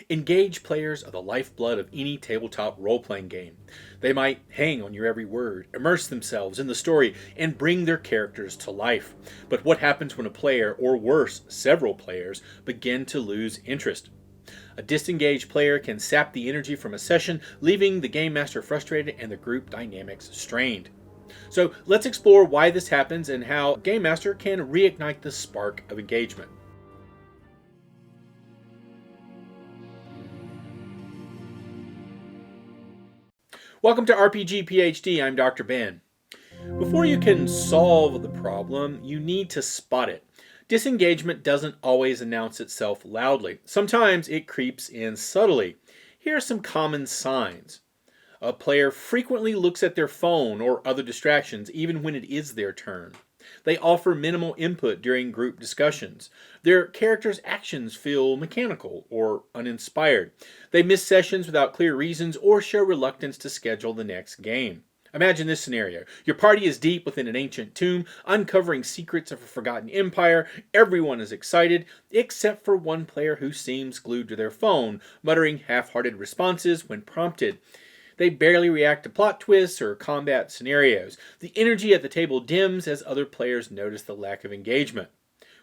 Engage players are the lifeblood of any tabletop role-playing game. They might hang on your every word, immerse themselves in the story, and bring their characters to life. But what happens when a player, or worse, several players, begin to lose interest? A disengaged player can sap the energy from a session, leaving the game master frustrated and the group dynamics strained. So let's explore why this happens and how Game Master can reignite the spark of engagement. Welcome to RPG PhD, I'm Dr. Ben. Before you can solve the problem, you need to spot it. Disengagement doesn't always announce itself loudly. Sometimes it creeps in subtly. Here are some common signs. A player frequently looks at their phone or other distractions even when it is their turn. They offer minimal input during group discussions. Their characters' actions feel mechanical or uninspired. They miss sessions without clear reasons or show reluctance to schedule the next game. Imagine this scenario. Your party is deep within an ancient tomb, uncovering secrets of a forgotten empire. Everyone is excited, except for one player who seems glued to their phone, muttering half-hearted responses when prompted. They barely react to plot twists or combat scenarios. The energy at the table dims as other players notice the lack of engagement.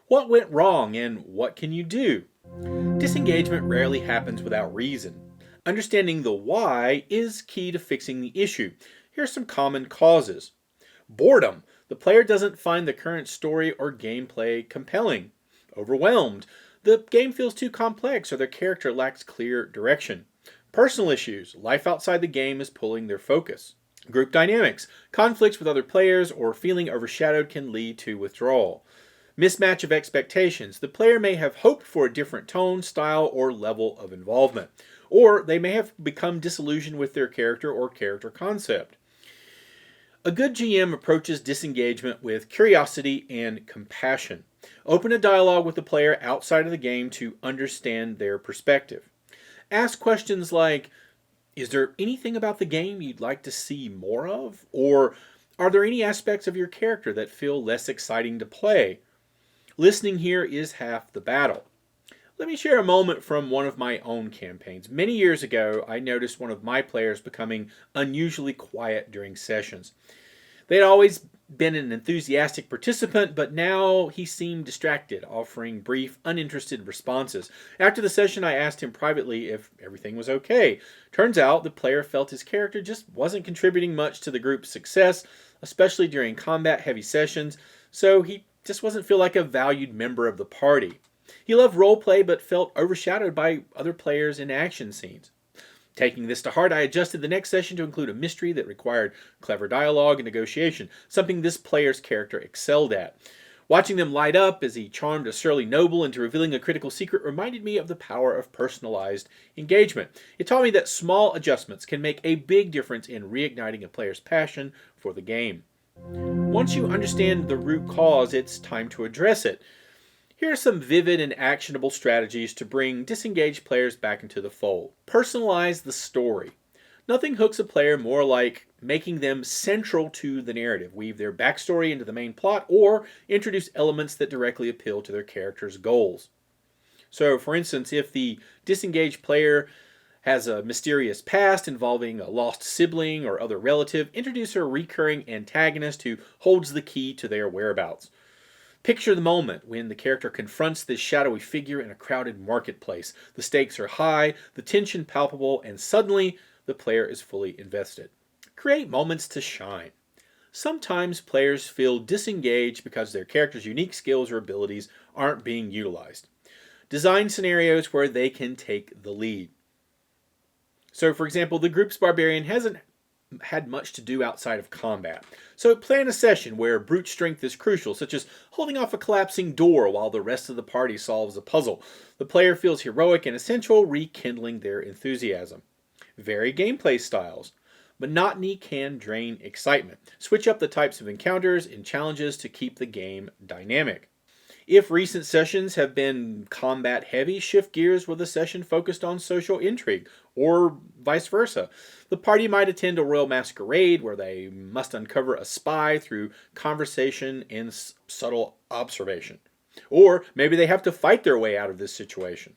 What went wrong and what can you do? Disengagement rarely happens without reason. Understanding the why is key to fixing the issue. Here are some common causes. Boredom. The player doesn't find the current story or gameplay compelling. Overwhelmed. The game feels too complex or their character lacks clear direction. Personal issues. Life outside the game is pulling their focus. Group dynamics. Conflicts with other players or feeling overshadowed can lead to withdrawal. Mismatch of expectations. The player may have hoped for a different tone, style, or level of involvement. Or they may have become disillusioned with their character or character concept. A good GM approaches disengagement with curiosity and compassion. Open a dialogue with the player outside of the game to understand their perspective. Ask questions like, is there anything about the game you'd like to see more of? Or are there any aspects of your character that feel less exciting to play? Listening here is half the battle. Let me share a moment from one of my own campaigns. Many years ago, I noticed one of my players becoming unusually quiet during sessions. They had always been an enthusiastic participant, but now he seemed distracted, offering brief, uninterested responses. After the session, I asked him privately if everything was okay. Turns out the player felt his character just wasn't contributing much to the group's success, especially during combat-heavy sessions, so he just wasn't feel like a valued member of the party. He loved roleplay, but felt overshadowed by other players in action scenes. Taking this to heart, I adjusted the next session to include a mystery that required clever dialogue and negotiation, something this player's character excelled at. Watching them light up as he charmed a surly noble into revealing a critical secret reminded me of the power of personalized engagement. It taught me that small adjustments can make a big difference in reigniting a player's passion for the game. Once you understand the root cause, it's time to address it. Here are some vivid and actionable strategies to bring disengaged players back into the fold. Personalize the story. Nothing hooks a player more like making them central to the narrative. Weave their backstory into the main plot or introduce elements that directly appeal to their character's goals. So, for instance, if the disengaged player has a mysterious past involving a lost sibling or other relative, introduce a recurring antagonist who holds the key to their whereabouts. Picture the moment when the character confronts this shadowy figure in a crowded marketplace. The stakes are high, the tension palpable, and suddenly the player is fully invested. Create moments to shine. Sometimes players feel disengaged because their character's unique skills or abilities aren't being utilized. Design scenarios where they can take the lead. So, for example, the group's barbarian hasn't had much to do outside of combat. So plan a session where brute strength is crucial, such as holding off a collapsing door while the rest of the party solves a puzzle. The player feels heroic and essential, rekindling their enthusiasm. Vary gameplay styles. Monotony can drain excitement. Switch up the types of encounters and challenges to keep the game dynamic. If recent sessions have been combat heavy, shift gears with a session focused on social intrigue, or vice versa. The party might attend a royal masquerade where they must uncover a spy through conversation and subtle observation. Or maybe they have to fight their way out of this situation.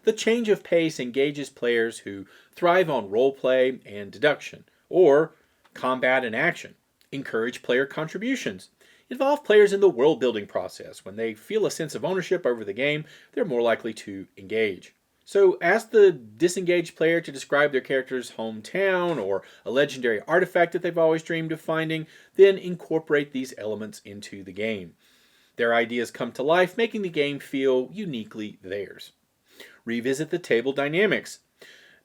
The change of pace engages players who thrive on roleplay and deduction, or combat and action. Encourage player contributions. Involve players in the world building process. When they feel a sense of ownership over the game, they're more likely to engage. So ask the disengaged player to describe their character's hometown or a legendary artifact that they've always dreamed of finding, then incorporate these elements into the game. Their ideas come to life, making the game feel uniquely theirs. Revisit the table dynamics.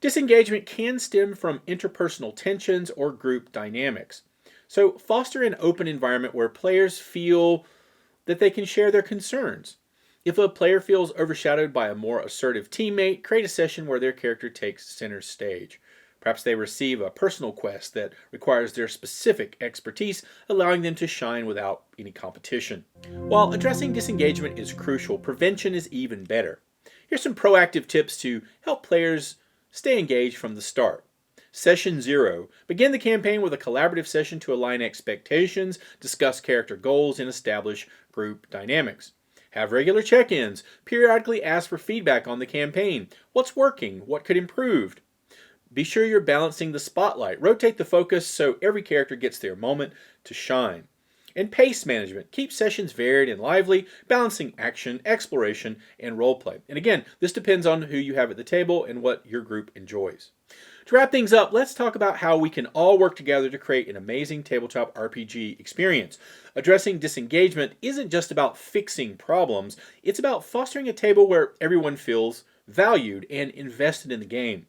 Disengagement can stem from interpersonal tensions or group dynamics. So foster an open environment where players feel that they can share their concerns. If a player feels overshadowed by a more assertive teammate, create a session where their character takes center stage. Perhaps they receive a personal quest that requires their specific expertise, allowing them to shine without any competition. While addressing disengagement is crucial, prevention is even better. Here's some proactive tips to help players stay engaged from the start. Session 0. Begin the campaign with a collaborative session to align expectations, discuss character goals, and establish group dynamics. Have regular check-ins. Periodically ask for feedback on the campaign. What's working? What could improve? Be sure you're balancing the spotlight. Rotate the focus so every character gets their moment to shine. And pace management. Keep sessions varied and lively, balancing action, exploration, and roleplay. And again, this depends on who you have at the table and what your group enjoys. To wrap things up, let's talk about how we can all work together to create an amazing tabletop RPG experience. Addressing disengagement isn't just about fixing problems, it's about fostering a table where everyone feels valued and invested in the game.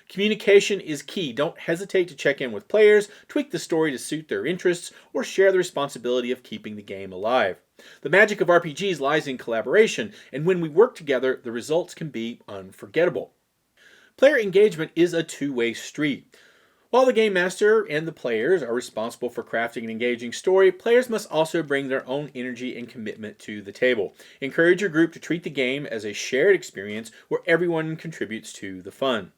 Communication is key. Don't hesitate to check in with players, tweak the story to suit their interests, or share the responsibility of keeping the game alive. The magic of RPGs lies in collaboration, and when we work together, the results can be unforgettable. Player engagement is a two-way street. While the game master and the players are responsible for crafting an engaging story, players must also bring their own energy and commitment to the table. Encourage your group to treat the game as a shared experience where everyone contributes to the fun.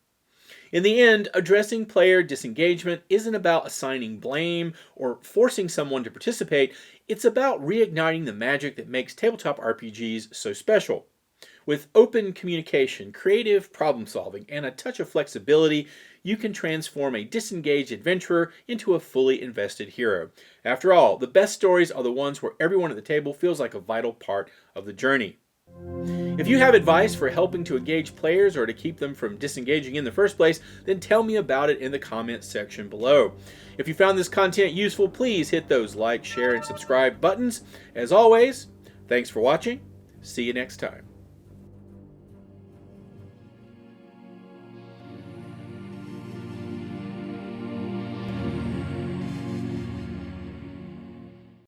In the end, addressing player disengagement isn't about assigning blame or forcing someone to participate. It's about reigniting the magic that makes tabletop RPGs so special. With open communication, creative problem solving, and a touch of flexibility, you can transform a disengaged adventurer into a fully invested hero. After all, the best stories are the ones where everyone at the table feels like a vital part of the journey. If you have advice for helping to engage players or to keep them from disengaging in the first place, then tell me about it in the comments section below. If you found this content useful, please hit those like, share, and subscribe buttons. As always, thanks for watching. See you next time.